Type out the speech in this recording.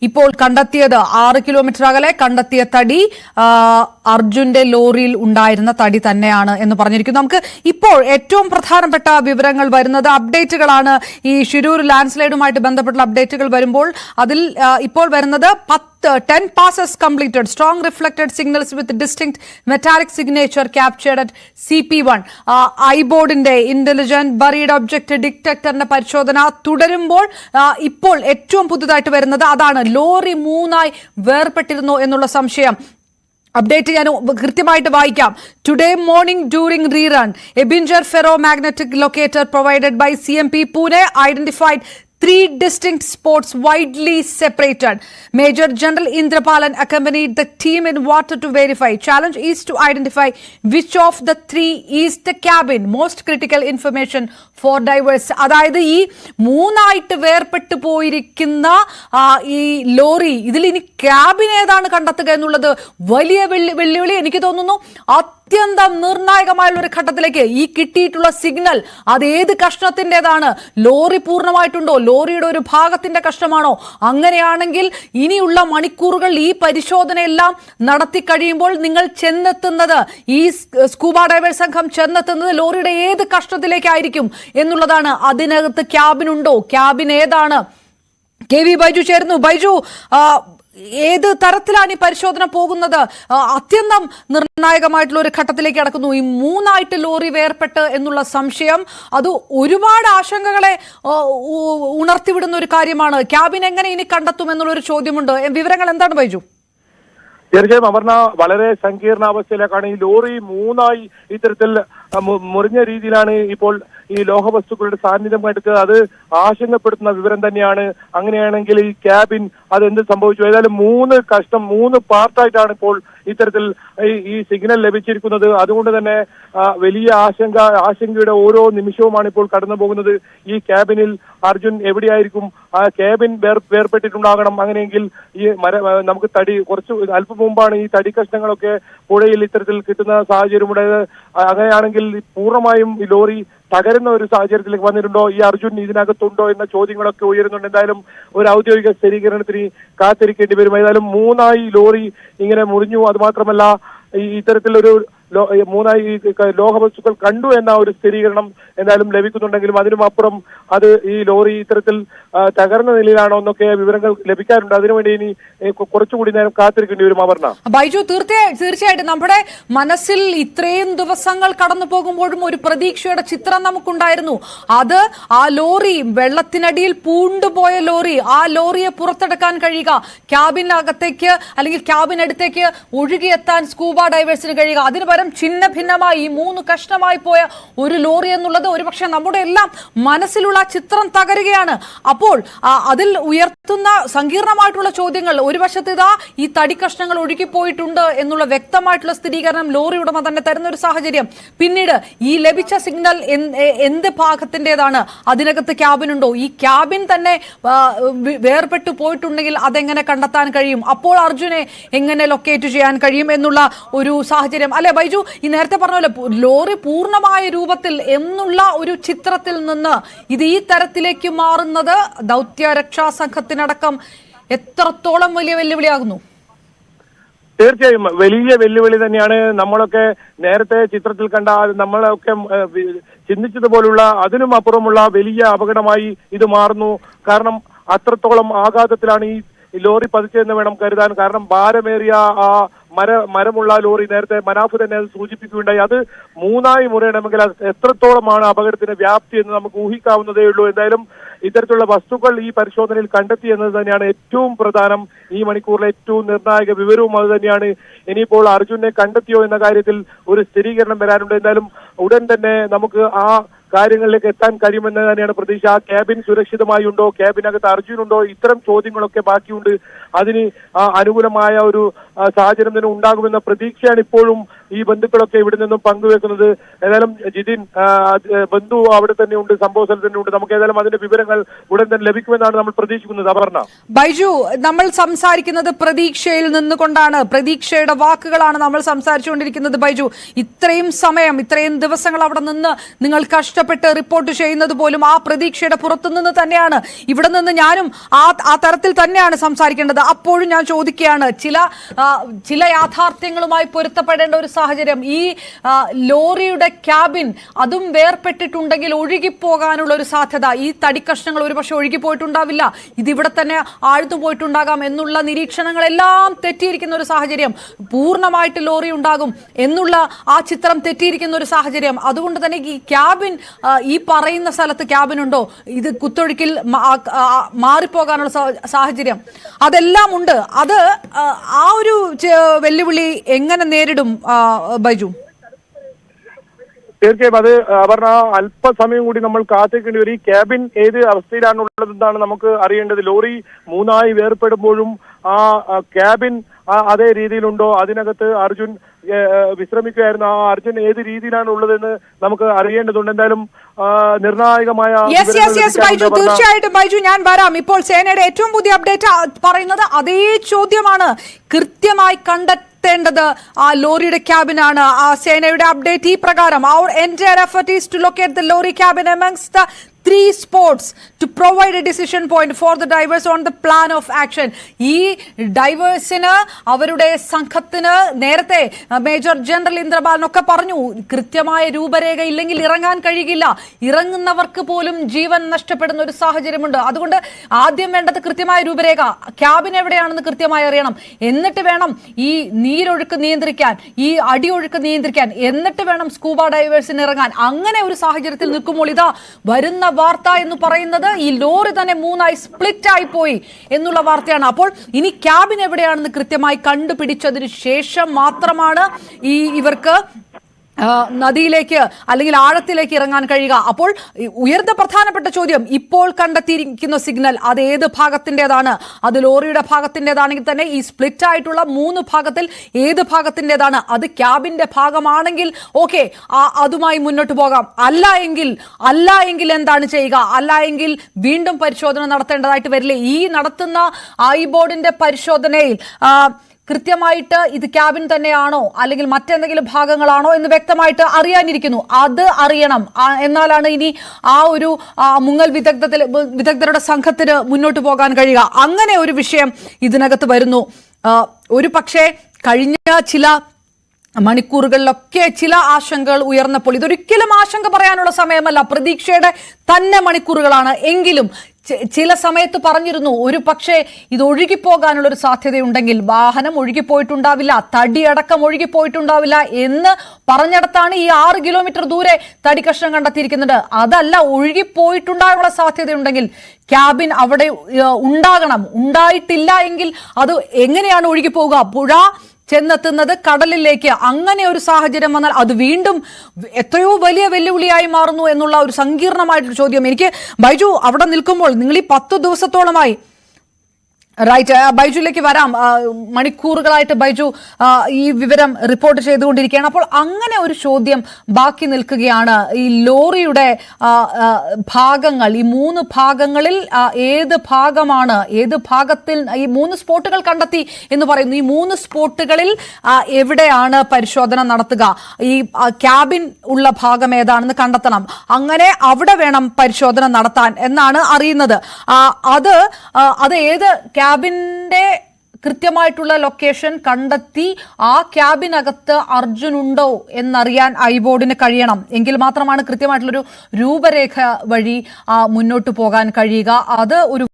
ഇപ്പോൾ കണ്ടെത്തിയത് 6 കിലോമീറ്റർ അകലെ കണ്ടെത്തിയ തടി അർജുന്റെ ലോറിയിൽ ഉണ്ടായിരുന്ന തടി തന്നെയാണ് എന്ന് പറഞ്ഞിരിക്കുന്നു. നമുക്ക് ഇപ്പോൾ ഏറ്റവും പ്രധാനപ്പെട്ട വിവരങ്ങൾ വരുന്നത് അപ്ഡേറ്റുകളാണ്. ഈ ഷിരൂർ ലാൻഡ് സ്ലൈഡുമായിട്ട് ബന്ധപ്പെട്ട അപ്ഡേറ്റുകൾ വരുമ്പോൾ അതിൽ ഇപ്പോൾ വരുന്നത് 10 passes completed. Strong reflected signals with distinct metallic signature captured at CP1. ഐബോർഡിന്റെ ഇന്റലിജന്റ് ബറീഡ് ഒബ്ജക്ട് ഡിറ്റക്ടറിന്റെ പരിശോധന തുടരുമ്പോൾ ഇപ്പോൾ ഏറ്റവും പുതുതായിട്ട് വരുന്നത് അതാണ്. ലോറി 3ആയി വേർപെട്ടിരുന്നു എന്നുള്ള സംശയം. അപ്ഡേറ്റ് ഞാൻ കൃത്യമായിട്ട് വായിക്കാം. Today morning during rerun a bincher ferro magnetic locator provided by CMP Pune identified 3 distinct spots widely separated. Major General Indrapalan accompanied the team in water to verify. Challenge is to identify which of the 3 is the cabin. Most critical information for divers. അതായത് ഈ 3ആയിട്ട് വേർപെട്ടു പോയിരിക്കുന്ന ഈ lorry ഇതിൽ ഇനി cabin ഏതാണ് കണ്ടെത്തുക എന്നുള്ളത് വലിയ വെല്ലുവിളി. എനിക്ക് തോന്നുന്നു അത്യന്തം നിർണായകമായുള്ള ഒരു ഘട്ടത്തിലേക്ക് ഈ കിട്ടിയിട്ടുള്ള സിഗ്നൽ അത് ഏത് കഷ്ണത്തിൻ്റെതാണ്? ലോറി പൂർണ്ണമായിട്ടുണ്ടോ? ലോറിയുടെ ഒരു ഭാഗത്തിന്റെ കഷ്ണമാണോ? അങ്ങനെയാണെങ്കിൽ ഇനിയുള്ള മണിക്കൂറുകൾ ഈ പരിശോധനയെല്ലാം നടത്തി കഴിയുമ്പോൾ നിങ്ങൾ ചെന്നെത്തുന്നത്, ഈ സ്കൂബ ഡൈവേഴ്സ് സംഘം ചെന്നെത്തുന്നത് ലോറിയുടെ ഏത് കഷ്ണത്തിലേക്കായിരിക്കും എന്നുള്ളതാണ്. അതിനകത്ത് ക്യാബിൻ ഉണ്ടോ? ക്യാബിൻ ഏതാണ്? KV ബൈജു ചേരുന്നു. ബൈജു, ഏത് തരത്തിലാണ് ഈ പരിശോധന പോകുന്നത്? അത്യന്തം നിർണായകമായിട്ടുള്ള ഒരു ഘട്ടത്തിലേക്ക് കടക്കുന്നു. ഈ 3ആയിട്ട് ലോറി വേർപെട്ട് എന്നുള്ള സംശയം അത് ഒരുപാട് ആശങ്കകളെ ഉണർത്തിവിടുന്ന ഒരു കാര്യമാണ്. ക്യാബിൻ എങ്ങനെ ഇനി കണ്ടെത്തും എന്നുള്ളൊരു ചോദ്യമുണ്ട്. വിവരങ്ങൾ എന്താണ് ബൈജു? തീർച്ചയായും അപർണ, വളരെ സങ്കീർണാവസ്ഥയിലേക്കാണ്. ഈ ലോറി 3ആയി ഇത്തരത്തിൽ മുറിഞ്ഞ രീതിയിലാണ് ഇപ്പോൾ ഈ ലോഹവസ്തുക്കളുടെ സാന്നിധ്യം കണ്ടെത്തുക. അത് ആശങ്കപ്പെടുത്തുന്ന വിവരം തന്നെയാണ്. അങ്ങനെയാണെങ്കിൽ ഈ ക്യാബിൻ അതെന്ത് സംഭവിച്ചു? ഏതായാലും 3 പാർട്ടായിട്ടാണ് ഇപ്പോൾ ഇത്തരത്തിൽ ഈ സിഗ്നൽ ലഭിച്ചിരിക്കുന്നത്. അതുകൊണ്ട് തന്നെ വലിയ ആശങ്കയുടെ ഓരോ നിമിഷവുമാണ് ഇപ്പോൾ കടന്നു പോകുന്നത്. ഈ ക്യാബിനിൽ അർജുൻ എവിടെയായിരിക്കും? ആ ക്യാബിൻ വേർപെട്ടിട്ടുണ്ടാകണം. അങ്ങനെയെങ്കിൽ ഈ നമുക്ക് അല്പം മുമ്പാണ് ഈ തടി കഷ്ണങ്ങളൊക്കെ പുഴയിൽ ഇത്തരത്തിൽ കിട്ടുന്ന സാഹചര്യമുണ്ടായത്. അങ്ങനെയാണെങ്കിൽ പൂർണ്ണമായും ഈ ലോറി തകരുന്ന ഒരു സാഹചര്യത്തിലേക്ക് വന്നിട്ടുണ്ടോ? ഈ അർജുൻ ഇതിനകത്തുണ്ടോ എന്ന ചോദ്യങ്ങളൊക്കെ ഉയരുന്നുണ്ട്. എന്തായാലും ഒരു ഔദ്യോഗിക സ്ഥിരീകരണത്തിന് കാത്തിരിക്കേണ്ടി വരും. ഏതായാലും 3ആയി ലോറി ഇങ്ങനെ മുറിഞ്ഞു. അത് മാത്രമല്ല ഇത്തരത്തിലൊരു 3ആയി ലോഹവസ്തുക്കൾ കണ്ടു എന്ന ഒരു സ്ഥിരീകരണം എന്തായാലും ലഭിക്കുന്നുണ്ടെങ്കിലും അതിനും അപ്പുറം അത് ഈ ലോറി ഇത്തരത്തിൽ തകർന്ന നിലയിലാണോ എന്നൊക്കെ വിവരങ്ങൾ ലഭിക്കാറുണ്ട്. അതിനുവേണ്ടി ഇനി കുറച്ചുകൂടി നേരം കാത്തിരിക്കേണ്ടി വരും. അപർണ, ബൈജു, തീർച്ചയായിട്ടും നമ്മുടെ മനസ്സിൽ ഇത്രയും ദിവസങ്ങൾ കടന്നു പോകുമ്പോഴും ഒരു പ്രതീക്ഷയുടെ ചിത്രം നമുക്കുണ്ടായിരുന്നു. അത് ആ ലോറി വെള്ളത്തിനടിയിൽ പൂണ്ടുപോയ ലോറി, ആ ലോറിയെ പുറത്തെടുക്കാൻ കഴിയുക, ക്യാബിനകത്തേക്ക് അല്ലെങ്കിൽ ക്യാബിനടുത്തേക്ക് ഒഴുകിയെത്താൻ സ്കൂബ ഡൈവേഴ്സിന് കഴിയുക. അതിന് പകരം ഛിന്ന ഭിന്നമായി 3 കഷ്ണമായി പോയ ഒരു ലോറി എന്നുള്ളത് ഒരുപക്ഷെ നമ്മുടെ എല്ലാം മനസ്സിലുള്ള ചിത്രം തകരുകയാണ്. അപ്പോൾ അതിൽ ഉയർത്തുന്ന സങ്കീർണമായിട്ടുള്ള ചോദ്യങ്ങൾ, ഒരു വശത്ത് ഇതാ ഈ തടി കഷ്ണങ്ങൾ ഒഴുകിപ്പോയിട്ടുണ്ട് എന്നുള്ള വ്യക്തമായിട്ടുള്ള സ്ഥിരീകരണം ലോറി ഉടമ തന്നെ തരുന്ന ഒരു സാഹചര്യം. പിന്നീട് ഈ ലഭിച്ച സിഗ്നൽ എന്ത് ഭാഗത്തിൻ്റെതാണ്? അതിനകത്ത് ക്യാബിൻ ഉണ്ടോ? ഈ ക്യാബിൻ തന്നെ വേർപെട്ടു പോയിട്ടുണ്ടെങ്കിൽ അതെങ്ങനെ കണ്ടെത്താൻ കഴിയും? അപ്പോൾ അർജുനെ എങ്ങനെ ലൊക്കേറ്റ് ചെയ്യാൻ കഴിയും എന്നുള്ള ഒരു സാഹചര്യം അല്ലെ ബൈജു? ഈ നേരത്തെ പറഞ്ഞ പോലെ ലോറി പൂർണ്ണമായ രൂപത്തിൽ എന്നുള്ള ഒരു ചിത്രത്തിൽ നിന്ന് ഇത് ഈ തരത്തിലേക്ക് മാറുന്നത് ദൗത്യ രക്ഷാ സംഘത്തിനടക്കം എത്രത്തോളം വലിയ വെല്ലുവിളിയാകുന്നു? തീർച്ചയായും വലിയ വെല്ലുവിളി തന്നെയാണ്. നമ്മളൊക്കെ നേരത്തെ ചിത്രത്തിൽ കണ്ട നമ്മളൊക്കെ ചിന്തിച്ചതുപോലുള്ള അതിനും അപ്പുറമുള്ള വലിയ അപകടമായി ഇത് മാറുന്നു. കാരണം അത്രത്തോളം ആഘാതത്തിലാണ് ഈ ലോറി പതിച്ചതെന്ന് വേണം കരുതാൻ. കാരണം ഭാരമേറിയ ആ മരമുള്ള ലോറി, നേരത്തെ മനാഫ് തന്നെ അത് സൂചിപ്പിക്കുകയുണ്ടായി. അത് 3ആയി മുറിയണമെങ്കിൽ അത് എത്രത്തോളമാണ് അപകടത്തിന്റെ വ്യാപ്തി എന്ന് നമുക്ക് ഊഹിക്കാവുന്നതേ ഉള്ളൂ. എന്തായാലും ഇത്തരത്തിലുള്ള വസ്തുക്കൾ ഈ പരിശോധനയിൽ കണ്ടെത്തി എന്നത് തന്നെയാണ് ഏറ്റവും പ്രധാനം. ഈ മണിക്കൂറിലെ ഏറ്റവും നിർണായക വിവരവും അത് തന്നെയാണ്. ഇനിയിപ്പോൾ അർജുനെ കണ്ടെത്തിയോ എന്ന കാര്യത്തിൽ ഒരു സ്ഥിരീകരണം വരാനുണ്ട്. എന്തായാലും ഉടൻ തന്നെ നമുക്ക് ആ കാര്യങ്ങളിലേക്ക് എത്താൻ കഴിയുമെന്ന് തന്നെയാണ് പ്രതീക്ഷ. ആ ക്യാബിൻ സുരക്ഷിതമായി ഉണ്ടോ? ക്യാബിനകത്ത് അർജുനുണ്ടോ? ഇത്തരം ചോദ്യങ്ങളൊക്കെ ബാക്കിയുണ്ട്. അതിന് അനുകൂലമായ ഒരു സാഹചര്യം തന്നെ ഉണ്ടാകുമെന്ന പ്രതീക്ഷയാണ് ഇപ്പോഴും ഈ ബന്ധുക്കളൊക്കെ ഇവിടെ നിന്നും പങ്കുവെക്കുന്നത്. ഏതായാലും ജിതിൻ, ബന്ധു അവിടെ തന്നെ ഉണ്ട്, സംഭവ സ്ഥലത്ത് തന്നെ ഉണ്ട്. നമുക്ക് ഏതായാലും അതിന്റെ വിവരങ്ങൾ ഉടൻ തന്നെ ലഭിക്കുമെന്നാണ് നമ്മൾ പ്രതീക്ഷിക്കുന്നത്. അപർണ, ബൈജു, നമ്മൾ സംസാരിക്കുന്നത് പ്രതീക്ഷയിൽ നിന്നുകൊണ്ടാണ്, പ്രതീക്ഷയുടെ വാക്കുകളാണ് നമ്മൾ സംസാരിച്ചുകൊണ്ടിരിക്കുന്നത്. ബൈജു, ഇത്രയും സമയം, ഇത്രയും ദിവസങ്ങൾ അവിടെ നിന്ന് നിങ്ങൾ കഷ്ടപ്പെട്ട് റിപ്പോർട്ട് ചെയ്യുന്നത് പോലും ആ പ്രതീക്ഷയുടെ പുറത്തുനിന്ന് തന്നെയാണ്. ഇവിടെ നിന്ന് ഞാനും ആ തരത്തിൽ തന്നെയാണ് സംസാരിക്കേണ്ടത്. അപ്പോഴും ഞാൻ ചോദിക്കുകയാണ്, ചില യാഥാർത്ഥ്യങ്ങളുമായി പൊരുത്തപ്പെടേണ്ട ഒരു സാഹചര്യം. ഈ ലോറിയുടെ ക്യാബിൻ അതും വേർപെട്ടിട്ടുണ്ടെങ്കിൽ ഒഴുകിപ്പോകാനുള്ള ഒരു സാധ്യത, ഈ തടിക്കഷ്ണങ്ങൾ ഒരുപക്ഷെ ഒഴുകിപ്പോയിട്ടുണ്ടാവില്ല, ഇതിവിടെ തന്നെ ആഴ്ന്നു പോയിട്ടുണ്ടാകാം എന്നുള്ള നിരീക്ഷണങ്ങളെല്ലാം തെറ്റിയിരിക്കുന്ന ഒരു സാഹചര്യം, പൂർണ്ണമായിട്ട് ലോറി ഉണ്ടാകും എന്നുള്ള ആ ചിത്രം തെറ്റിയിരിക്കുന്ന ഒരു സാഹചര്യം. അതുകൊണ്ട് തന്നെ ഈ ക്യാബിൻ, ഈ പറയുന്ന സ്ഥലത്ത് ക്യാബിൻ ഉണ്ടോ, ഇത് കുത്തൊഴുക്കിൽ മാറിപ്പോകാനുള്ള സാഹചര്യം അതെല്ലാം ഉണ്ട്. അത് ആ ഒരു വെല്ലുവിളി എങ്ങനെ നേരിടും ബൈജു? തീർച്ചയായും അത് അപർണ, അല്പസമയം കൂടി നമ്മൾ കാത്തിരിക്കേണ്ടി വരും. ഈ ക്യാബിൻ ഏത് അവസ്ഥയിലാണുള്ളതെന്നാണ് നമുക്ക് അറിയേണ്ടത്. ലോറി മൂന്നായി വേർപ്പെടുമ്പോഴും ആ ക്യാബിൻ അതേ രീതിയിലുണ്ടോ, അതിനകത്ത് അർജുൻ വിശ്രമിക്കുകയായിരുന്നു, ആ അർജുൻ ഏത് രീതിയിലാണ് ഉള്ളതെന്ന് നമുക്ക് അറിയേണ്ടതുണ്ട്. എന്തായാലും നിർണായകമായ തീർച്ചയായിട്ടും ബൈജു ഞാൻ വരാം. ഇപ്പോൾ സേനയുടെ ഏറ്റവും പുതിയ അപ്ഡേറ്റ് പറയുന്നത് അതേ ചോദ്യമാണ്, കൃത്യമായി കണ്ടെത്തേണ്ടത് ആ ലോറിയുടെ ക്യാബിനാണ്. ആ സേനയുടെ അപ്ഡേറ്റ് ഈ പ്രകാരം: our entire effort is to locate the lorry cabin amongst the 3 spots to provide a decision point for the divers on the plan of action. ഈ ഡൈവേഴ്സിന്, അവരുടെ സംഘത്തിന് നേരത്തെ മേജർ ജനറൽ ഇന്ദ്രപാലനൊക്കെ പറഞ്ഞു, കൃത്യമായ രൂപരേഖ ഇല്ലെങ്കിൽ ഇറങ്ങാൻ കഴിയില്ല, ഇറങ്ങുന്നവർക്ക് പോലും ജീവൻ നഷ്ടപ്പെടുന്ന ഒരു സാഹചര്യമുണ്ട്. അതുകൊണ്ട് ആദ്യം വേണ്ടത് കൃത്യമായ രൂപരേഖ, ക്യാബിൻ എവിടെയാണെന്ന് കൃത്യമായി അറിയണം, എന്നിട്ട് വേണം ഈ നീരൊഴുക്ക് നിയന്ത്രിക്കാൻ, ഈ അടിയൊഴുക്ക് നിയന്ത്രിക്കാൻ, എന്നിട്ട് വേണം സ്കൂബ ഡൈവേഴ്സിന് ഇറങ്ങാൻ. അങ്ങനെ ഒരു സാഹചര്യത്തിൽ നിൽക്കുമ്പോൾ ഇതാ വരുന്ന വാർത്ത എന്ന് പറയുന്നത് ഈ ലോറി തന്നെ 3ആയി സ്പ്ലിറ്റ് ആയി പോയി എന്നുള്ള വാർത്തയാണ്. അപ്പോൾ ഇനി ക്യാബിൻ എവിടെയാണെന്ന് കൃത്യമായി കണ്ടുപിടിച്ചതിന് ശേഷം മാത്രമാണ് ഇവർക്ക് നദിയിലേക്ക് അല്ലെങ്കിൽ ആഴത്തിലേക്ക് ഇറങ്ങാൻ കഴിയുക. അപ്പോൾ ഉയർന്ന പ്രധാനപ്പെട്ട ചോദ്യം, ഇപ്പോൾ കണ്ടെത്തിയിരിക്കുന്ന സിഗ്നൽ അത് ഏത് ഭാഗത്തിൻ്റെതാണ്? അത് ലോറിയുടെ ഭാഗത്തിൻ്റെതാണെങ്കിൽ തന്നെ ഈ സ്പ്ലിറ്റ് ആയിട്ടുള്ള 3 ഭാഗത്തിൽ ഏത് ഭാഗത്തിൻ്റെതാണ്? അത് ക്യാബിന്റെ ഭാഗമാണെങ്കിൽ ഓക്കെ, അതുമായി മുന്നോട്ട് പോകാം. അല്ല എങ്കിൽ എന്താണ് ചെയ്യുക? അല്ല എങ്കിൽ വീണ്ടും പരിശോധന നടത്തേണ്ടതായിട്ട് വരില്ലേ? ഈ നടത്തുന്ന ഐബോർഡിന്റെ പരിശോധനയിൽ കൃത്യമായിട്ട് ഇത് ക്യാബിൻ തന്നെയാണോ അല്ലെങ്കിൽ മറ്റെന്തെങ്കിലും ഭാഗങ്ങളാണോ എന്ന് വ്യക്തമായിട്ട് അറിയാനിരിക്കുന്നു. അത് അറിയണം, എന്നാലാണ് ഇനി ആ ഒരു മുങ്ങൽ വിദഗ്ധരുടെ സംഘത്തിന് മുന്നോട്ട് പോകാൻ കഴിയുക. അങ്ങനെ ഒരു വിഷയം ഇതിനകത്ത് വരുന്നു. ഒരു പക്ഷേ കഴിഞ്ഞ ചില മണിക്കൂറുകളിലൊക്കെ ചില ആശങ്കകൾ ഉയർന്നപ്പോൾ, ഇതൊരിക്കലും ആശങ്ക പറയാനുള്ള സമയമല്ല, പ്രതീക്ഷയുടെ തന്നെ മണിക്കൂറുകളാണ്. എങ്കിലും ചില സമയത്ത് പറഞ്ഞിരുന്നു, ഒരു പക്ഷേ ഇത് ഒഴുകിപ്പോകാനുള്ളൊരു സാധ്യതയുണ്ടെങ്കിൽ, വാഹനം ഒഴുകിപ്പോയിട്ടുണ്ടാവില്ല, തടിയടക്കം ഒഴുകിപ്പോയിട്ടുണ്ടാവില്ല എന്ന് പറഞ്ഞിടത്താണ് ഈ 6 കിലോമീറ്റർ ദൂരെ തടി കഷ്ണം കണ്ടെത്തിയിരിക്കുന്നത്. അതല്ല, ഒഴുകിപ്പോയിട്ടുണ്ടാകാനുള്ള സാധ്യതയുണ്ടെങ്കിൽ ക്യാബിൻ അവിടെ ഉണ്ടാകണം. ഉണ്ടായിട്ടില്ല എങ്കിൽ അത് എങ്ങനെയാണ് ഒഴുകിപ്പോവുക? പുഴ ചെന്നെത്തുന്നത് കടലിലേക്ക്. അങ്ങനെ ഒരു സാഹചര്യം വന്നാൽ അത് വീണ്ടും എത്രയോ വലിയ വെല്ലുവിളിയായി മാറുന്നു എന്നുള്ള ഒരു സങ്കീർണമായിട്ടൊരു ചോദ്യം. എനിക്ക് ബൈജു അവിടെ നിൽക്കുമ്പോൾ, നിങ്ങൾ ഈ 10 ദിവസത്തോളമായി റൈറ്റ്, ബൈജുവിലേക്ക് വരാം. മണിക്കൂറുകളായിട്ട് ബൈജു ഈ വിവരം റിപ്പോർട്ട് ചെയ്തുകൊണ്ടിരിക്കുകയാണ്. അപ്പോൾ അങ്ങനെ ഒരു ചോദ്യം ബാക്കി നിൽക്കുകയാണ്. ഈ ലോറിയുടെ ഭാഗങ്ങൾ, ഈ 3 ഭാഗങ്ങളിൽ ഏത് ഭാഗമാണ്, ഏത് ഭാഗത്തിൽ ഈ 3 സ്പോട്ടുകൾ കണ്ടെത്തി എന്ന് പറയുന്നു. ഈ 3 സ്പോട്ടുകളിൽ എവിടെയാണ് പരിശോധന നടത്തുക? ഈ ക്യാബിൻ ഉള്ള ഭാഗം ഏതാണെന്ന് കണ്ടെത്തണം. അങ്ങനെ അവിടെ വേണം പരിശോധന നടത്താൻ എന്നാണ് അറിയുന്നത്. അത് ഏത് ക്യാബിന്റെ കൃത്യമായിട്ടുള്ള ലൊക്കേഷൻ കണ്ടെത്തി ആ ക്യാബിനകത്ത് അർജുൻ ഉണ്ടോ എന്നറിയാൻ ഐബോർഡിന് കഴിയണം. എങ്കിൽ മാത്രമാണ് കൃത്യമായിട്ടുള്ളൊരു രൂപരേഖ വഴി മുന്നോട്ട് പോകാൻ കഴിയുക. അത് ഒരു